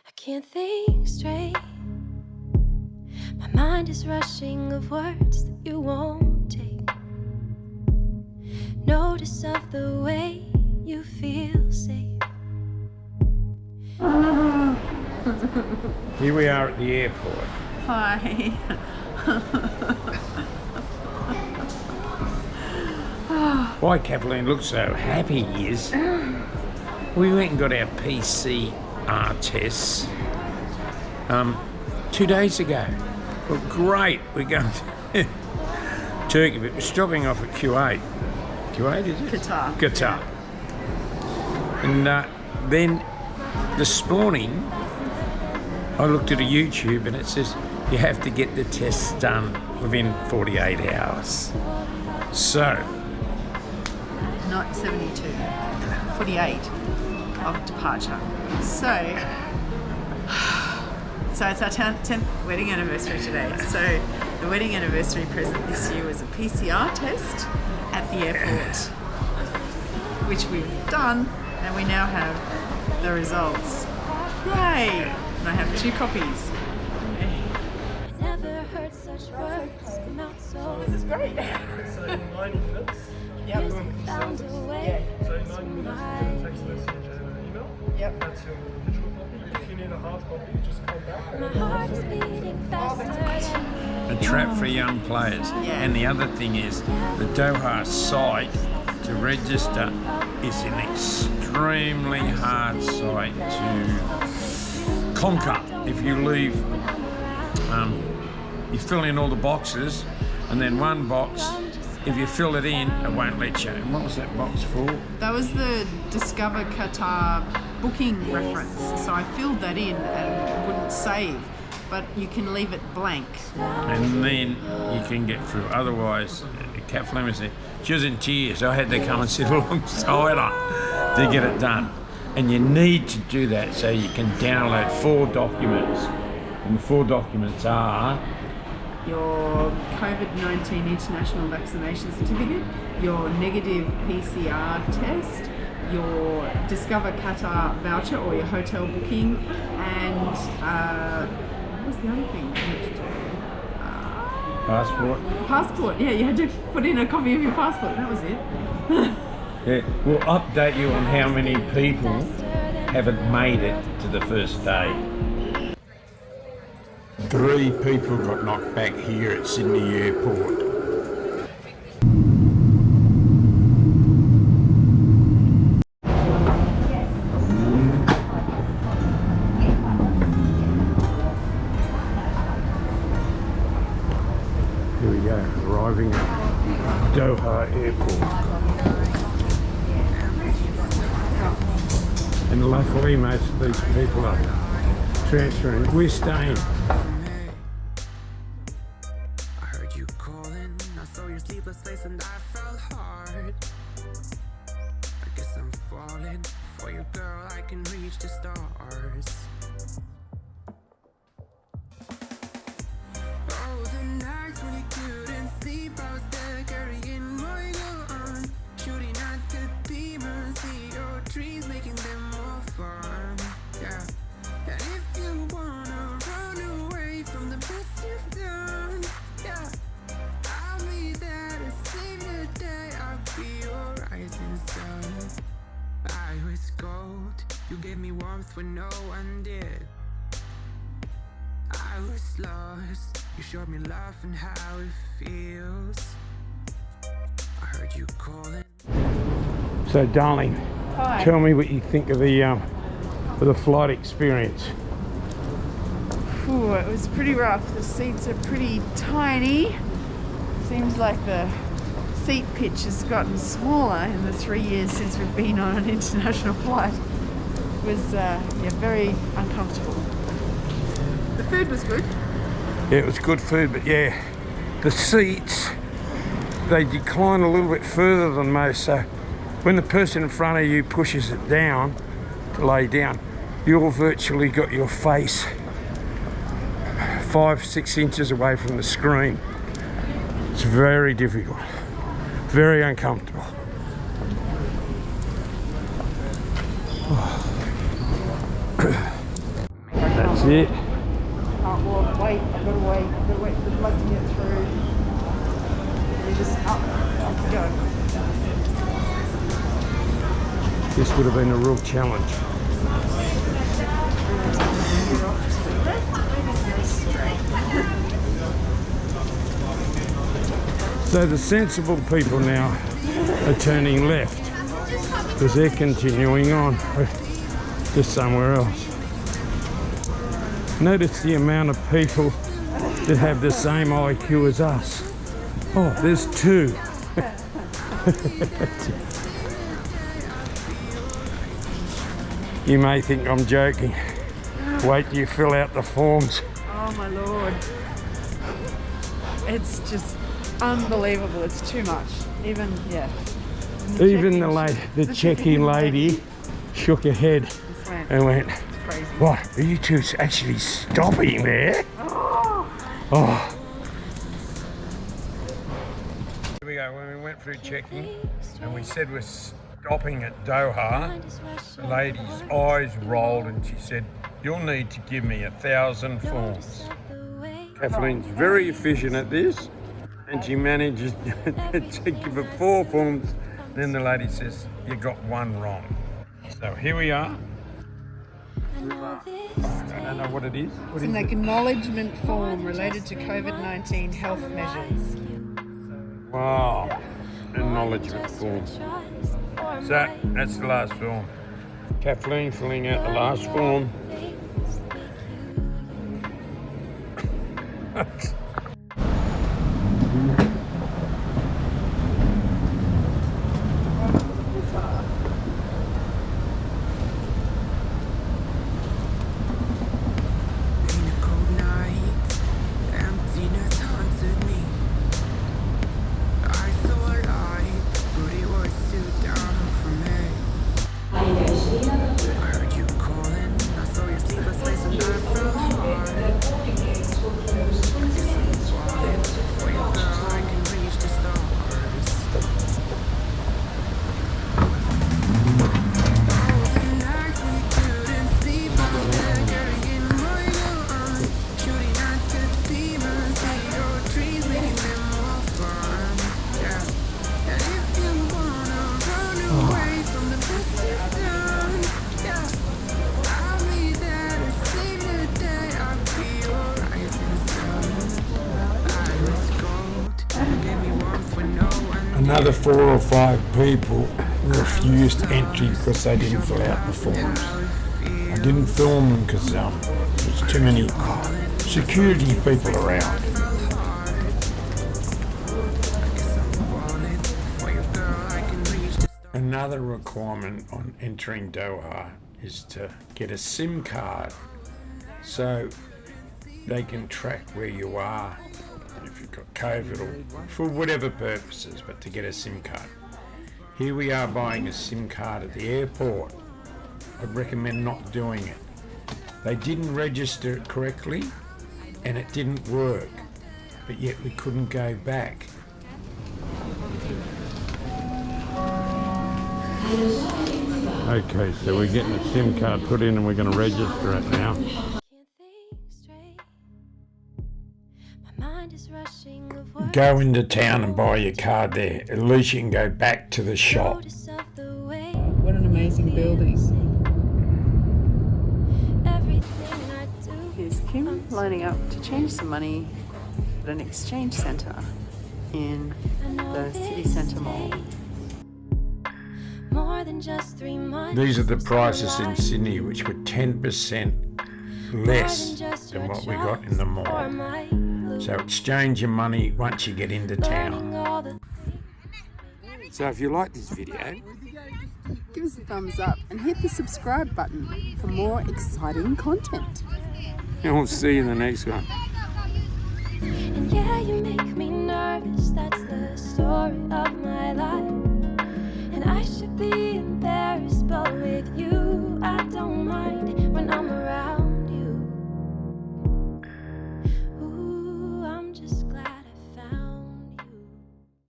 I can't think straight. My mind is rushing of words that you won't take. Notice of the way you feel safe. Here we are at the airport. Hi. Why Kathleen looks so happy is we went and got our PCR tests 2 days ago. Well, great, we're going to Turkey, but we're stopping off at Kuwait. Kuwait, is it? Qatar. And then this morning I looked at a YouTube and it says you have to get the tests done within 48 hours. So, Not 72, 48 of departure. So it's our 10th wedding anniversary today. So the wedding anniversary present this year was a PCR test at the airport, which we've done, and we now have the results. Yay! And I have 2 copies. Never heard such words come out so. This is great. So in 90 minutes, Yep. Found a way. so in 90 minutes, you get a text message and an email. Yep. That's your digital copy. If you need a hard copy, just come back. My heart is beating faster. a trap for young players. Yeah. And the other thing is the Doha site to register is an extremely hard site to conquer. If you leave, you fill in all the boxes, and then one box, if you fill it in, it won't let you. And what was that box for? That was the Discover Qatar booking reference. So I filled that in and it wouldn't save, but you can leave it blank. And then you can get through. Otherwise, Kathleen was there. She was in tears. I had to come and sit alongside her to get it done. And you need to do that so you can download 4 documents. And the 4 documents are Your COVID-19 international vaccination certificate, your negative PCR test, your Discover Qatar voucher or your hotel booking, and what was the other thing you had to do? passport. Passport, yeah, you had to put in a copy of your passport, that was it. Yeah, we'll update you on how many people haven't made it to the first day. 3 people got knocked back here at Sydney Airport. Here we go, arriving at Doha Airport. And luckily most of these people are transferring. We're staying. Place and I felt hard. I guess I'm falling for you, girl. I can reach the stars. Oh, the nights when you couldn't sleep, I was there carrying my gun, shooting at the demons. See your dreams, making them more fun. Yeah, and if you wanna run away from the best you've done, yeah, I'll be there to save the day. I'll be your rising sun. I was cold, you gave me warmth when no one did. I was lost, you showed me love and how it feels. I heard you calling. So darling, Hi. tell me what you think of the flight experience. Ooh, it was pretty rough. The seats are pretty tiny. Seems like the seat pitch has gotten smaller in the 3 years since we've been on an international flight. It was very uncomfortable. The food was good. Yeah, it was good food, but yeah, the seats, they decline a little bit further than most, so when the person in front of you pushes it down to lay down, you've virtually got your face 5-6 inches away from the screen. It's very difficult, very uncomfortable. That's it. Can't walk. Wait, I've got to wait. I've got to wait for the blood to get through. You just up you go. This would have been a real challenge. So the sensible people now are turning left because they're continuing on to somewhere else. Notice the amount of people that have the same IQ as us. Oh, there's two. You may think I'm joking. Wait till you fill out the forms. Oh my lord. It's just unbelievable. It's too much. Even, yeah. Even the check-in lady shook her head and went, It's crazy. "What, are you two actually stopping there?" Oh. Here we go, when we went through checking and we said we're stopping at Doha, the lady's eyes rolled and she said, "You'll need to give me 1,000 forms." Kathleen's very efficient at this and she manages to give her 4 forms. Then the lady says, "You got one wrong." So here we are. I don't know what it is. What It's is an it? acknowledgement form related to COVID-19 health measures. Wow. Acknowledgement form. So that's the last form. Kathleen filling out the last form. In a cold night, emptiness haunted me. I saw a light, but it was too dark for me. I heard you calling, I saw your sleepless face and I felt hard. I guess I'm falling for you, girl, I can reach the stars. Oh, the nights we couldn't sleep, I was there carrying my gun, shooting at the demons, see your dreams, making them more fun. Yeah, and if you wanna run away from the best you've done, yeah, I'll be there to save the day. I'll be your rising sun. I was cold, you gave me warmth when no one. Another 4 or 5 people refused entry because they didn't fill out the forms. I didn't film them because there's too many security people around. Another requirement on entering Doha is to get a SIM card so they can track where you are, if you've got COVID or for whatever purposes, but to get a SIM card. Here we are buying a SIM card at the airport. I'd recommend not doing it. They didn't register it correctly and it didn't work, but yet we couldn't go back. Okay, so we're getting a SIM card put in and we're going to register it now. Can't think straight. My mind is rushing of words. Go into town and buy your card there. At least you can go back to the shop. Notice of the way What an amazing building. everything I do. Here's Kim lining up to change some money at an exchange centre in the city centre mall. More than just 3 months. These are the prices in Sydney, which were 10% less than what we got in the mall. So exchange your money once you get into town. So if you like this video, Give us a thumbs up and hit the subscribe button for more exciting content. and we'll see you in the next one. And yeah, you make me nervous. That's the story of my life.